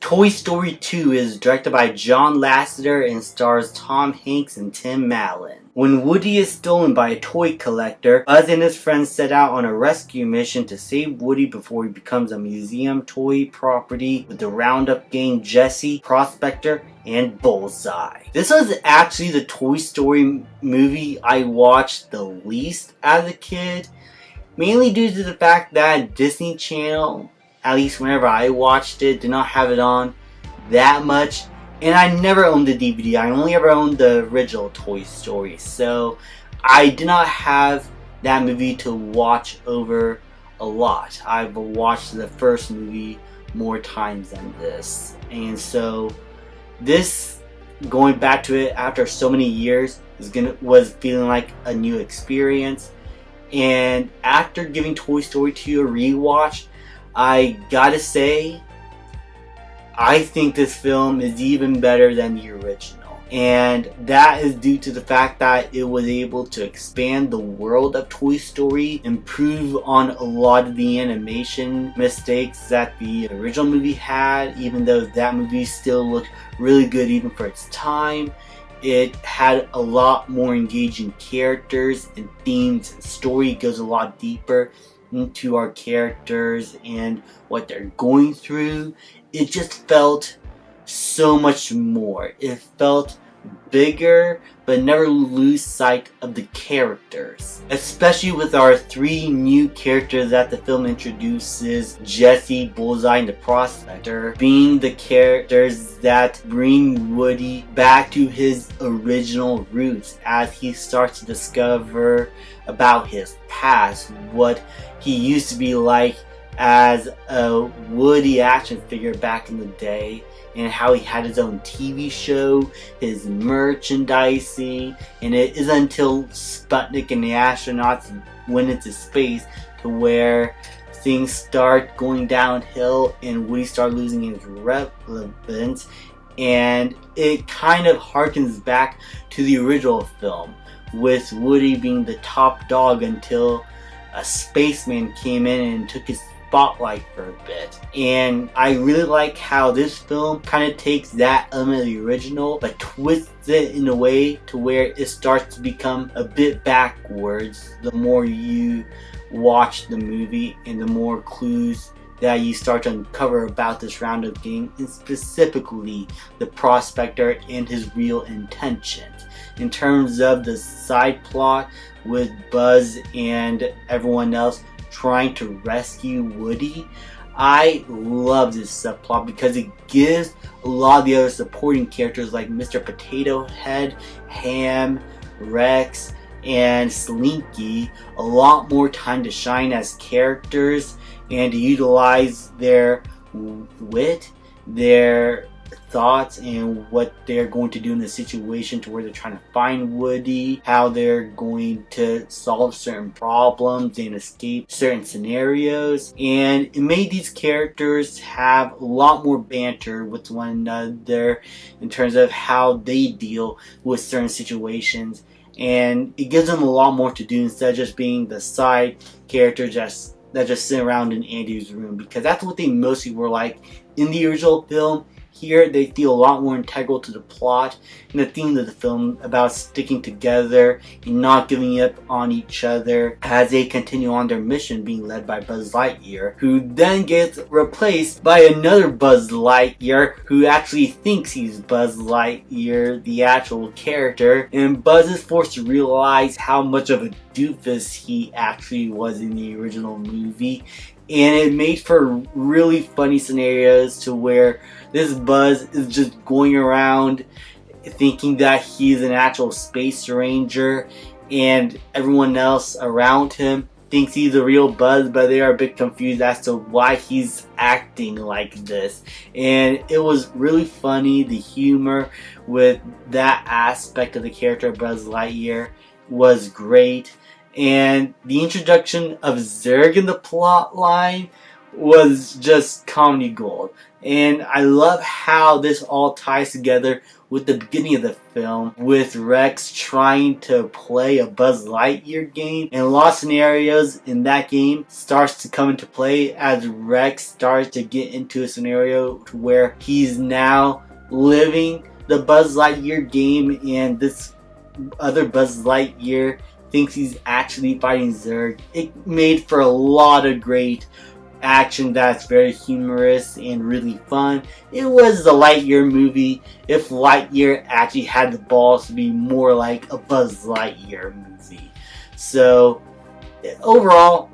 Toy Story 2 is directed by John Lasseter and stars Tom Hanks and Tim Allen. When Woody is stolen by a toy collector, Buzz and his friends set out on a rescue mission to save Woody before he becomes a museum toy property with the Roundup Gang Jessie, Prospector, and Bullseye. This was actually the Toy Story movie I watched the least as a kid, mainly due to the fact that Disney Channel, at least whenever I watched it, did not have it on that much. And I never owned the DVD. I only ever owned the original Toy Story. So I did not have that movie to watch over a lot. I've watched the first movie more times than this. And so this, going back to it after so many years, was feeling like a new experience. And after giving Toy Story 2 a rewatch, I gotta say, I think this film is even better than the original. And that is due to the fact that it was able to expand the world of Toy Story, improve on a lot of the animation mistakes that the original movie had, even though that movie still looked really good even for its time. It had a lot more engaging characters and themes, and story goes a lot deeper into our characters and what they're going through. It just felt so much more. It felt bigger, but never lose sight of the characters. Especially with our three new characters that the film introduces, Jessie, Bullseye, and the Prospector, being the characters that bring Woody back to his original roots as he starts to discover about his past, what he used to be like as a Woody action figure back in the day, and how he had his own TV show, his merchandising, and it isn't until Sputnik and the astronauts went into space to where things start going downhill and Woody started losing his relevance, and it kind of harkens back to the original film, with Woody being the top dog until a spaceman came in and took his spotlight for a bit. And I really like how this film kind of takes that element of the original but twists it in a way to where it starts to become a bit backwards the more you watch the movie and the more clues that you start to uncover about this Roundup Gang, and specifically the Prospector and his real intentions. In terms of the side plot with Buzz and everyone else trying to rescue Woody, I love this subplot because it gives a lot of the other supporting characters like Mr. Potato Head, Ham, Rex, and Slinky a lot more time to shine as characters and to utilize their wit, their thoughts, and what they're going to do in the situation to where they're trying to find Woody, how they're going to solve certain problems and escape certain scenarios. And it made these characters have a lot more banter with one another in terms of how they deal with certain situations, and it gives them a lot more to do instead of just being the side characters that just sit around in Andy's room, because that's what they mostly were like in the original film. Here they feel a lot more integral to the plot and the theme of the film about sticking together and not giving up on each other as they continue on their mission, being led by Buzz Lightyear, who then gets replaced by another Buzz Lightyear who actually thinks he's Buzz Lightyear, the actual character, and Buzz is forced to realize how much of a doofus he actually was in the original movie. And it made for really funny scenarios to where this Buzz is just going around thinking that he's an actual space ranger, and everyone else around him thinks he's a real Buzz, but they are a bit confused as to why he's acting like this. And it was really funny. The humor with that aspect of the character of Buzz Lightyear was great. And the introduction of Zurg in the plot line was just comedy gold. And I love how this all ties together with the beginning of the film, with Rex trying to play a Buzz Lightyear game. And a lot of scenarios in that game starts to come into play as Rex starts to get into a scenario where he's now living the Buzz Lightyear game, and this other Buzz Lightyear thinks he's actually fighting Zurg. It made for a lot of great action that's very humorous and really fun. It was a Lightyear movie if Lightyear actually had the balls to be more like a Buzz Lightyear movie. So overall,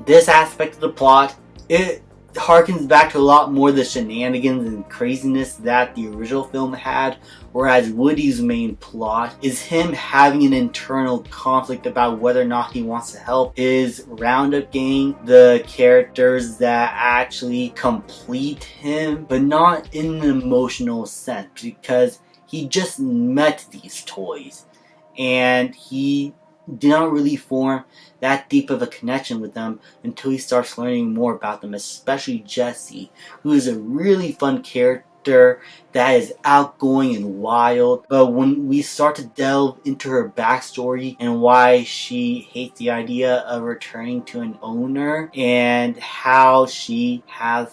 this aspect of the plot, it harkens back to a lot more of the shenanigans and craziness that the original film had, whereas Woody's main plot is him having an internal conflict about whether or not he wants to help his Roundup gang, the characters that actually complete him, but not in an emotional sense, because he just met these toys and he did not really form that deep of a connection with them until he starts learning more about them, especially Jessie, who is a really fun character that is outgoing and wild. But when we start to delve into her backstory and why she hates the idea of returning to an owner, and how she has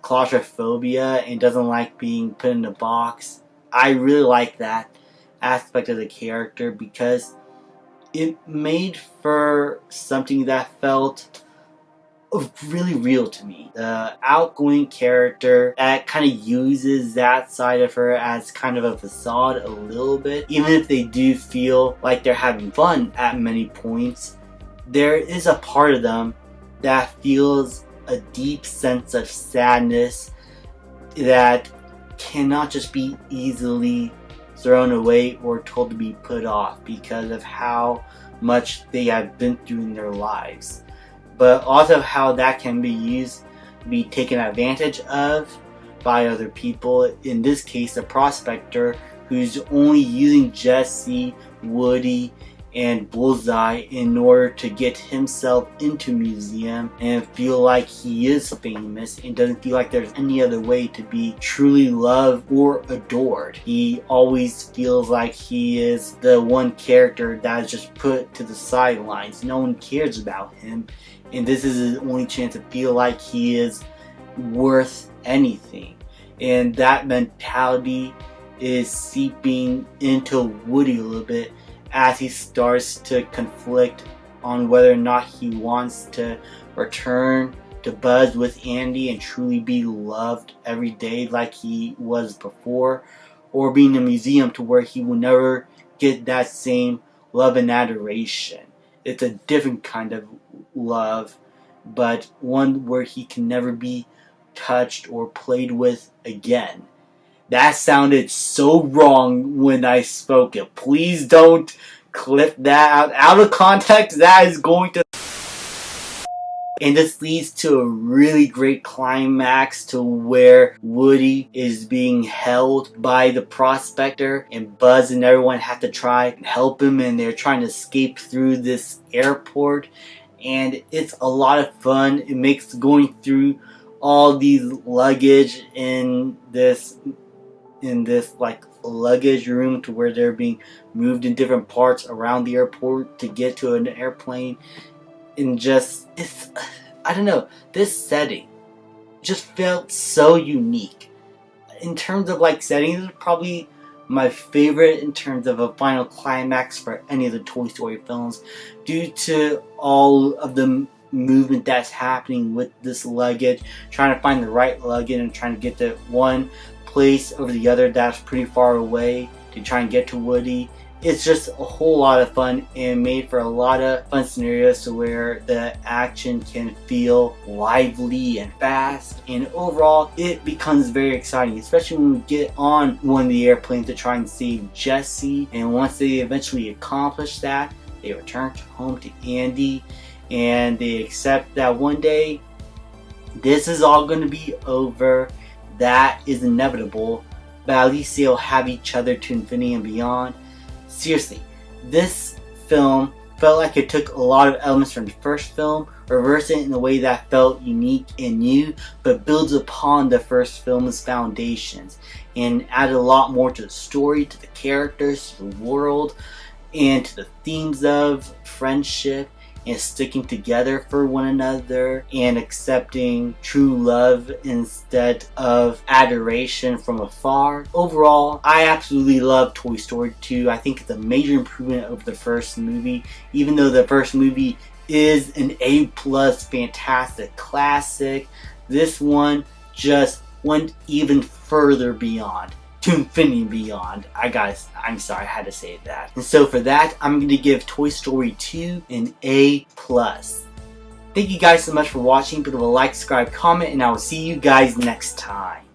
claustrophobia and doesn't like being put in a box, I really like that aspect of the character because it made for something that felt really real to me. The outgoing character that kind of uses that side of her as kind of a facade a little bit. Even if they do feel like they're having fun at many points, there is a part of them that feels a deep sense of sadness that cannot just be easily thrown away or told to be put off because of how much they have been through in their lives, but also how that can be used, be taken advantage of by other people. In this case, a prospector who's only using Jessie, Woody, and Bullseye in order to get himself into museum and feel like he is famous and doesn't feel like there's any other way to be truly loved or adored. He always feels like he is the one character that is just put to the sidelines. No one cares about him, and this is his only chance to feel like he is worth anything. And that mentality is seeping into Woody a little bit as he starts to conflict on whether or not he wants to return to Buzz with Andy and truly be loved every day like he was before, or be in a museum to where he will never get that same love and adoration. It's a different kind of love, but one where he can never be touched or played with again. That sounded so wrong when I spoke it. Please don't clip that out of context. That is going to... And this leads to a really great climax to where Woody is being held by the prospector, and Buzz and everyone have to try and help him, and they're trying to escape through this airport. And it's a lot of fun. It makes going through all these luggage in this like luggage room to where they're being moved in different parts around the airport to get to an airplane, and just, it's, I don't know, this setting just felt so unique. In terms of like settings, it's probably my favorite in terms of a final climax for any of the Toy Story films, due to all of the movement that's happening with this luggage, trying to find the right luggage and trying to get to one place over the other that's pretty far away to try and get to Woody. It's just a whole lot of fun and made for a lot of fun scenarios to where the action can feel lively and fast, and overall it becomes very exciting, especially when we get on one of the airplanes to try and save Jessie. And once they eventually accomplish that, they return home to Andy and they accept that one day this is all going to be over. That is inevitable, but at least they'll have each other to infinity and beyond. Seriously, this film felt like it took a lot of elements from the first film reverse it in a way that felt unique and new, but builds upon the first film's foundations and added a lot more to the story, to the characters, to the world, and to the themes of friendship and sticking together for one another and accepting true love instead of adoration from afar. Overall, I absolutely love Toy Story 2. I think it's a major improvement over the first movie, even though the first movie is an A+ fantastic classic. This one just went even further beyond. To infinity and beyond. I'm sorry, I had to say that. And so for that, I'm going to give Toy Story 2 an A+. Thank you guys so much for watching. Put a like, subscribe, comment, and I will see you guys next time.